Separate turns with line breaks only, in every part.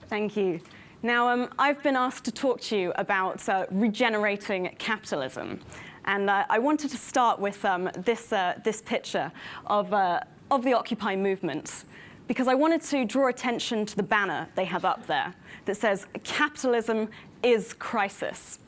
Thank you. Now, I've been asked to talk to you about regenerating capitalism. And I wanted to start with this picture of the Occupy movement, because I wanted to draw attention to the banner they have up there that says, "Capitalism is crisis."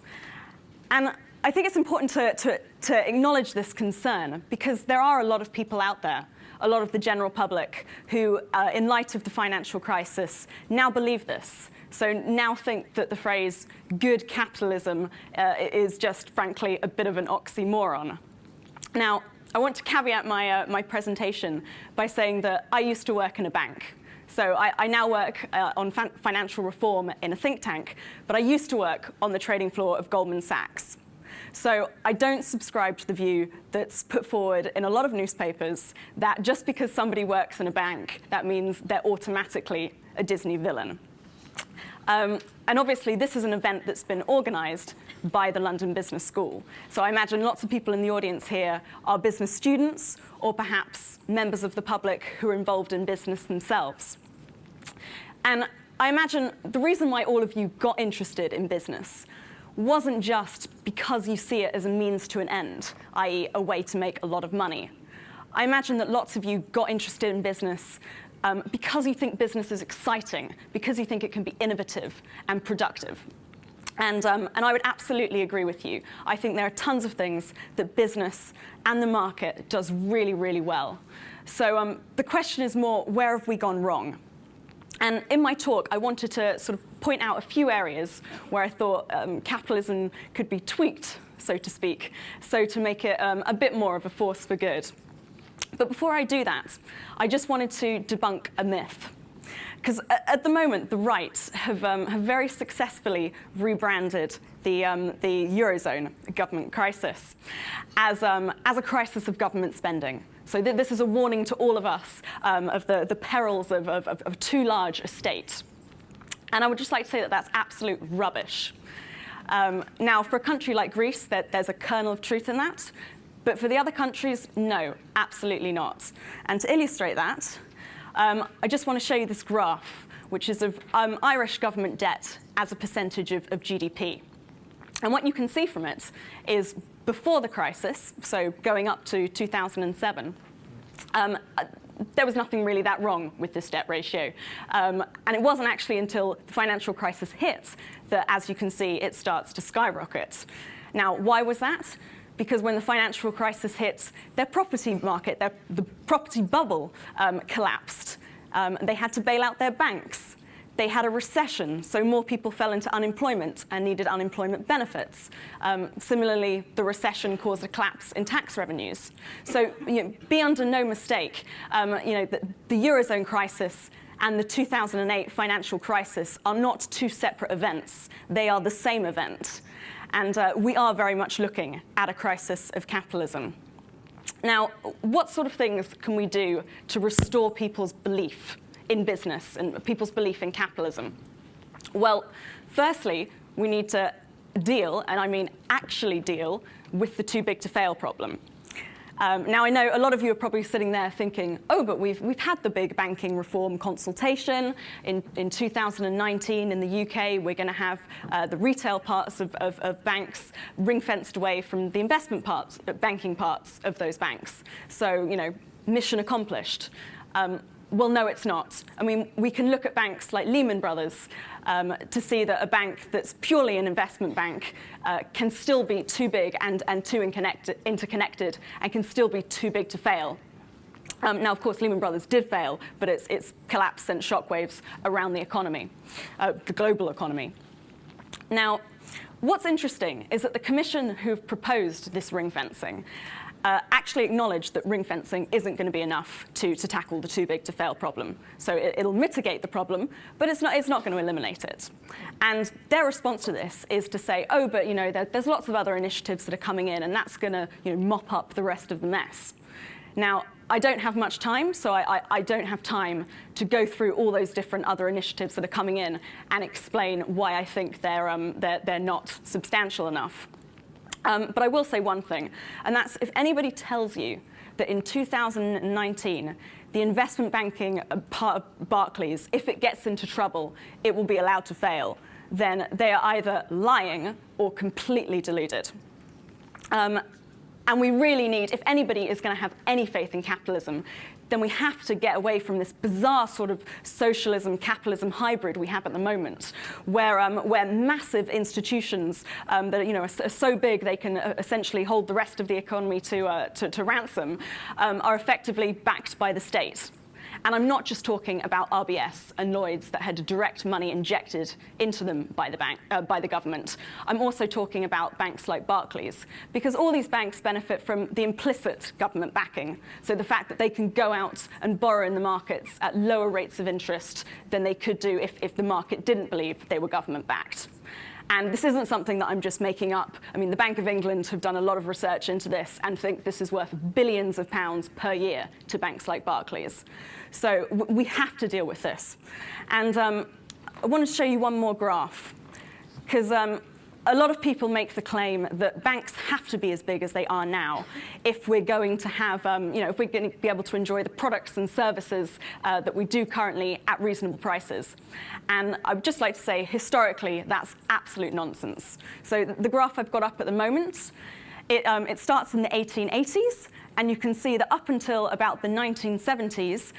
And I think it's important to acknowledge this concern, because there are a lot of people out there, a lot of the general public, who, in light of the financial crisis, now believe this. So now think that the phrase good capitalism is just, frankly, a bit of an oxymoron. Now, I want to caveat my presentation by saying that I used to work in a bank. So I now work on financial reform in a think tank, but I used to work on the trading floor of Goldman Sachs. So I don't subscribe to the view that's put forward in a lot of newspapers that just because somebody works in a bank, that means they're automatically a Disney villain. And obviously, this is an event that's been organized by the London Business School. So I imagine lots of people in the audience here are business students, or perhaps members of the public who are involved in business themselves. And I imagine the reason why all of you got interested in business wasn't just because you see it as a means to an end, i.e. a way to make a lot of money. I imagine that lots of you got interested in business because you think business is exciting, because you think it can be innovative and productive. And I would absolutely agree with you. I think there are tons of things that business and the market does really, really well. So the question is more, where have we gone wrong? And in my talk, I wanted to sort of point out a few areas where I thought capitalism could be tweaked, so to speak, so to make it a bit more of a force for good. But before I do that, I just wanted to debunk a myth. Because at the moment, the right have very successfully rebranded the Eurozone government crisis as a crisis of government spending. So this is a warning to all of us of the perils of too large a state. And I would just like to say that that's absolute rubbish. Now, for a country like Greece, there's a kernel of truth in that. But for the other countries, no, absolutely not. And to illustrate that, I just want to show you this graph, which is of Irish government debt as a percentage of GDP. And what you can see from it is before the crisis, so going up to 2007, there was nothing really that wrong with this debt ratio. And it wasn't actually until the financial crisis hit that, as you can see, it starts to skyrocket. Now, why was that? Because when the financial crisis hit, their property market, the property bubble collapsed. They had to bail out their banks. They had a recession, so more people fell into unemployment and needed unemployment benefits. Similarly, the recession caused a collapse in tax revenues. So be under no mistake, the Eurozone crisis and the 2008 financial crisis are not two separate events. They are the same event. And we are very much looking at a crisis of capitalism. Now, what sort of things can we do to restore people's belief in business and people's belief in capitalism? Well, firstly, we need to deal, and I mean actually deal, with the too big to fail problem. Now, I know a lot of you are probably sitting there thinking, oh, but we've had the big banking reform consultation. In 2019 in the UK, we're going to have the retail parts of banks ring-fenced away from the investment parts, banking parts of those banks. So, mission accomplished. Well, no, it's not. I mean, we can look at banks like Lehman Brothers to see that a bank that's purely an investment bank can still be too big and too interconnected and can still be too big to fail. Now, of course, Lehman Brothers did fail, but its collapse sent shockwaves around the economy, the global economy. Now, what's interesting is that the Commission who've proposed this ring fencing actually acknowledge that ring fencing isn't going to be enough to tackle the too big to fail problem. So it'll mitigate the problem, but it's not going to eliminate it. And their response to this is to say, oh, but there's lots of other initiatives that are coming in, and that's going to mop up the rest of the mess. Now, I don't have much time, so I don't have time to go through all those different other initiatives that are coming in and explain why I think they're not substantial enough. But I will say one thing, and that's if anybody tells you that in 2019, the investment banking part of Barclays, if it gets into trouble, it will be allowed to fail, then they are either lying or completely deluded. And we really need, if anybody is going to have any faith in capitalism, then we have to get away from this bizarre sort of socialism, capitalism hybrid we have at the moment, where massive institutions that are so big they can essentially hold the rest of the economy to ransom are effectively backed by the state. And I'm not just talking about RBS and Lloyds that had direct money injected into them by the government. I'm also talking about banks like Barclays, because all these banks benefit from the implicit government backing. So the fact that they can go out and borrow in the markets at lower rates of interest than they could do if the market didn't believe they were government backed. And this isn't something that I'm just making up. I mean, the Bank of England have done a lot of research into this and think this is worth billions of pounds per year to banks like Barclays. So we have to deal with this. And I want to show you one more graph, because a lot of people make the claim that banks have to be as big as they are now if we're going to have, if we're going to be able to enjoy the products and services that we do currently at reasonable prices. And I would just like to say, historically, that's absolute nonsense. So the graph I've got up at the moment, it starts in the 1880s. And you can see that up until about the 1970s,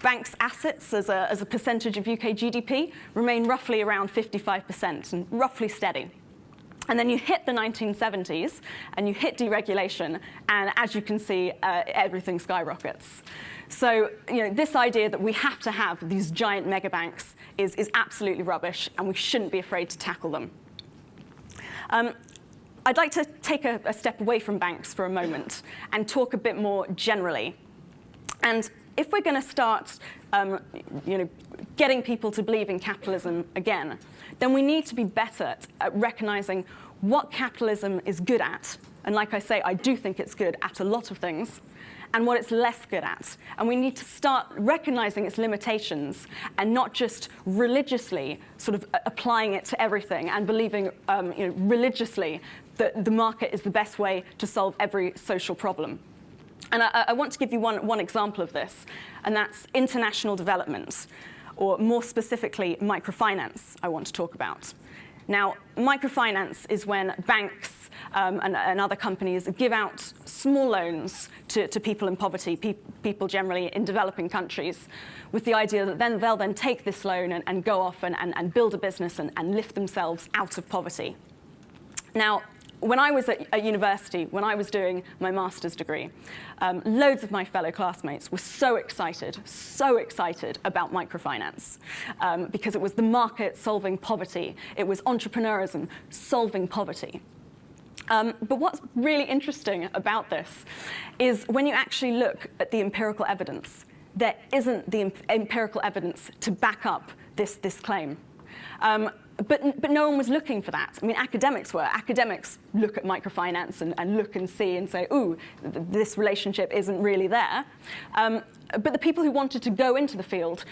banks' assets as a percentage of UK GDP remain roughly around 55% and roughly steady. And then you hit the 1970s, and you hit deregulation, and as you can see, everything skyrockets. So this idea that we have to have these giant mega banks is absolutely rubbish, and we shouldn't be afraid to tackle them. I'd like to take a step away from banks for a moment and talk a bit more generally. And if we're going to start getting people to believe in capitalism again, then we need to be better at recognizing what capitalism is good at. And like I say, I do think it's good at a lot of things, and what it's less good at. And we need to start recognizing its limitations and not just religiously sort of applying it to everything and believing religiously that the market is the best way to solve every social problem. And I want to give you one example of this, and that's international development, or more specifically, microfinance I want to talk about. Now, microfinance is when banks and other companies give out small loans to people in poverty, people generally in developing countries, with the idea that they'll then take this loan and go off and build a business and lift themselves out of poverty. Now, when I was at university, when I was doing my master's degree, loads of my fellow classmates were so excited about microfinance, because it was the market solving poverty. It was entrepreneurism solving poverty. But what's really interesting about this is when you actually look at the empirical evidence, there isn't the empirical evidence to back up this claim. But no one was looking for that. I mean, academics were. Academics look at microfinance and look and see and say, ooh, this relationship isn't really there. But the people who wanted to go into the field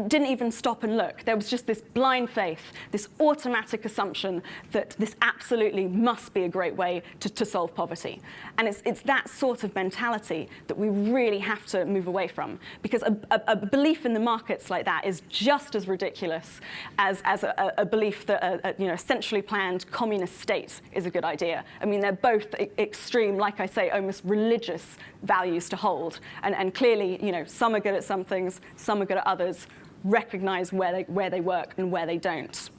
didn't even stop and look. There was just this blind faith, this automatic assumption that this absolutely must be a great way to solve poverty. And it's that sort of mentality that we really have to move away from, because a belief in the markets like that is just as ridiculous as a belief that a centrally planned communist state is a good idea. I mean, they're both extreme, like I say, almost religious values to hold. And clearly, some are good at some things, some are good at others. Recognize where they work and where they don't.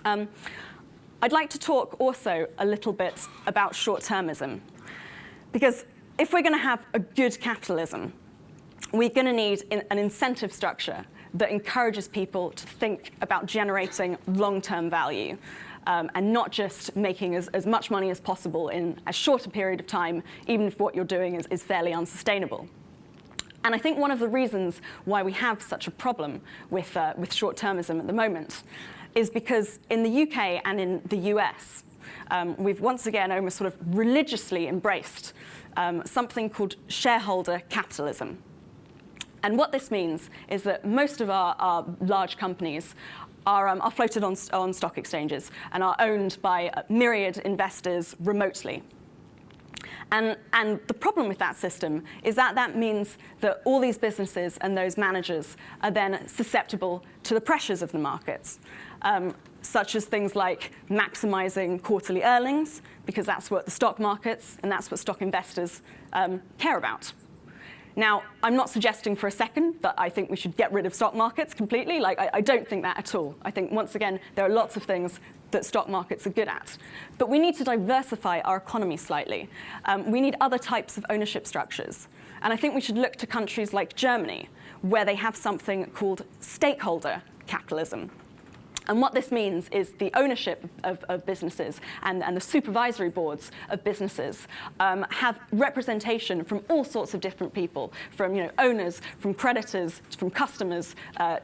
I'd like to talk also a little bit about short-termism, because if we're going to have a good capitalism, we're going to need an incentive structure that encourages people to think about generating long-term value, and not just making as much money as possible in as short a period of time, even if what you're doing is fairly unsustainable. And I think one of the reasons why we have such a problem with short-termism at the moment is because in the UK and in the US, we've once again almost sort of religiously embraced something called shareholder capitalism. And what this means is that most of our large companies are floated on stock exchanges and are owned by myriad investors remotely. And the problem with that system is that that means that all these businesses and those managers are then susceptible to the pressures of the markets, such as things like maximizing quarterly earnings, because that's what the stock markets and that's what stock investors care about. Now, I'm not suggesting for a second that I think we should get rid of stock markets completely. I don't think that at all. I think, once again, there are lots of things that stock markets are good at. But we need to diversify our economy slightly. We need other types of ownership structures. And I think we should look to countries like Germany, where they have something called stakeholder capitalism. And what this means is the ownership of businesses and the supervisory boards of businesses have representation from all sorts of different people, from owners, from creditors, from customers,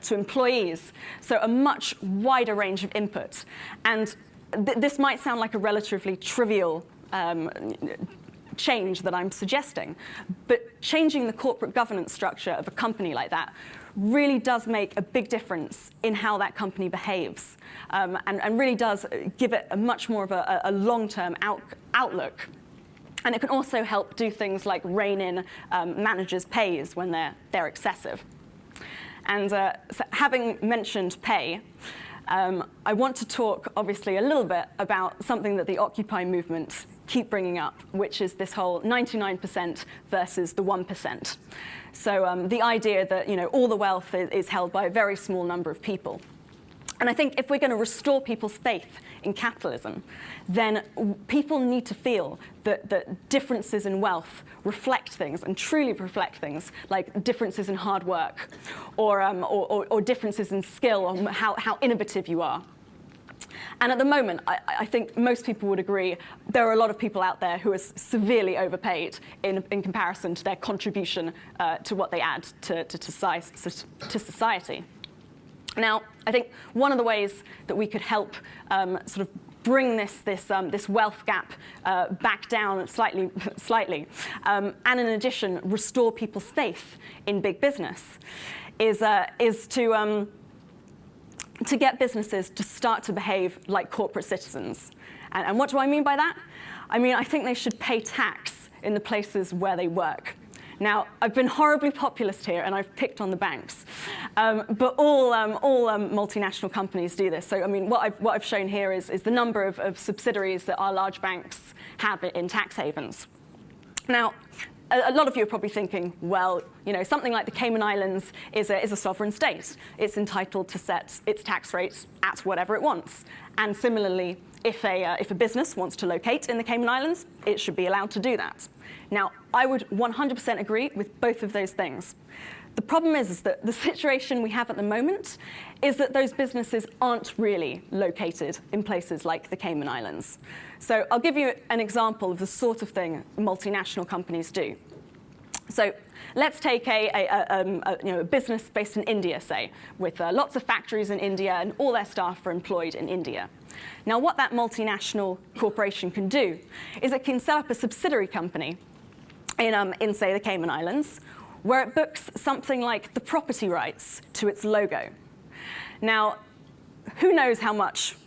to employees. So a much wider range of input. And this might sound like a relatively trivial change that I'm suggesting, but changing the corporate governance structure of a company like that really does make a big difference in how that company behaves, and really does give it a much more of a long-term outlook. And it can also help do things like rein in managers' pays when they're excessive. And so having mentioned pay, I want to talk, obviously, a little bit about something that the Occupy movement keep bringing up, which is this whole 99% versus the 1%. So the idea that all the wealth is held by a very small number of people. And I think if we're going to restore people's faith in capitalism, then people need to feel that differences in wealth reflect things, and truly reflect things, like differences in hard work, or differences in skill, or how innovative you are. And at the moment, I think most people would agree, there are a lot of people out there who are severely overpaid in comparison to their contribution to what they add to society. Now, I think one of the ways that we could help sort of bring this wealth gap back down slightly, and in addition, restore people's faith in big business, is to get businesses to start to behave like corporate citizens. And what do I mean by that? I mean, I think they should pay tax in the places where they work. Now, I've been horribly populist here, and I've picked on the banks. But all multinational companies do this. So, I mean, what I've shown here is the number of subsidiaries that our large banks have in tax havens. Now, a lot of you are probably thinking, well, something like the Cayman Islands is a sovereign state. It's entitled to set its tax rates at whatever it wants. And similarly, if a business wants to locate in the Cayman Islands, it should be allowed to do that. Now, I would 100% agree with both of those things. The problem is that the situation we have at the moment is that those businesses aren't really located in places like the Cayman Islands. So I'll give you an example of the sort of thing multinational companies do. So let's take a business based in India, say, with lots of factories in India, and all their staff are employed in India. Now, what that multinational corporation can do is it can set up a subsidiary company in say, the Cayman Islands, where it books something like the property rights to its logo. Now, who knows how much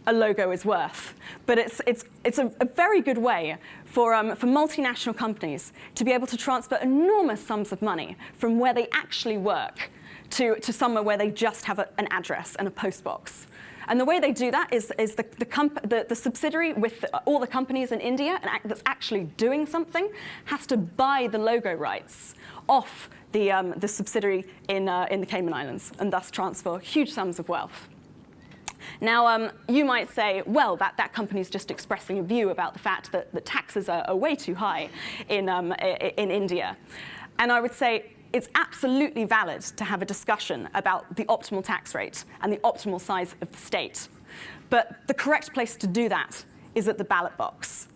a logo is worth, but it's a very good way for multinational companies to be able to transfer enormous sums of money from where they actually work to somewhere where they just have an address and a postbox. And the way they do that is the subsidiary with all the companies in India that's actually doing something has to buy the logo rights off the subsidiary in the Cayman Islands, and thus transfer huge sums of wealth. Now, you might say, well, that company's just expressing a view about the fact that the taxes are way too high in India. And I would say it's absolutely valid to have a discussion about the optimal tax rate and the optimal size of the state. But the correct place to do that is at the ballot box,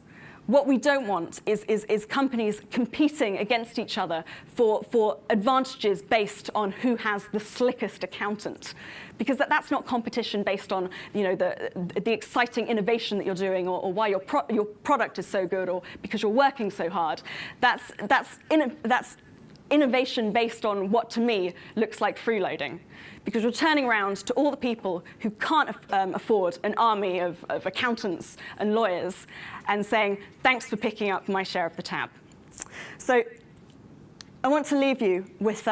What we don't want is companies competing against each other for advantages based on who has the slickest accountant. Because that's not competition based on the exciting innovation that you're doing or why your product is so good or because you're working so hard. That's innovation based on what to me looks like freeloading. Because you're turning around to all the people who can't afford an army of accountants and lawyers and saying, thanks for picking up my share of the tab. So I want to leave you with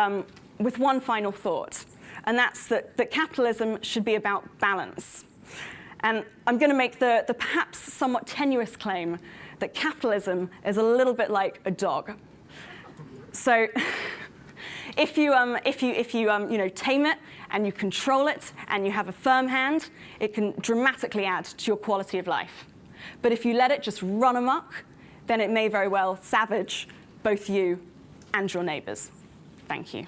one final thought, and that's that capitalism should be about balance. And I'm going to make the perhaps somewhat tenuous claim that capitalism is a little bit like a dog. So if you tame it and you control it and you have a firm hand, it can dramatically add to your quality of life. But if you let it just run amok, then it may very well savage both you and your neighbors. Thank you.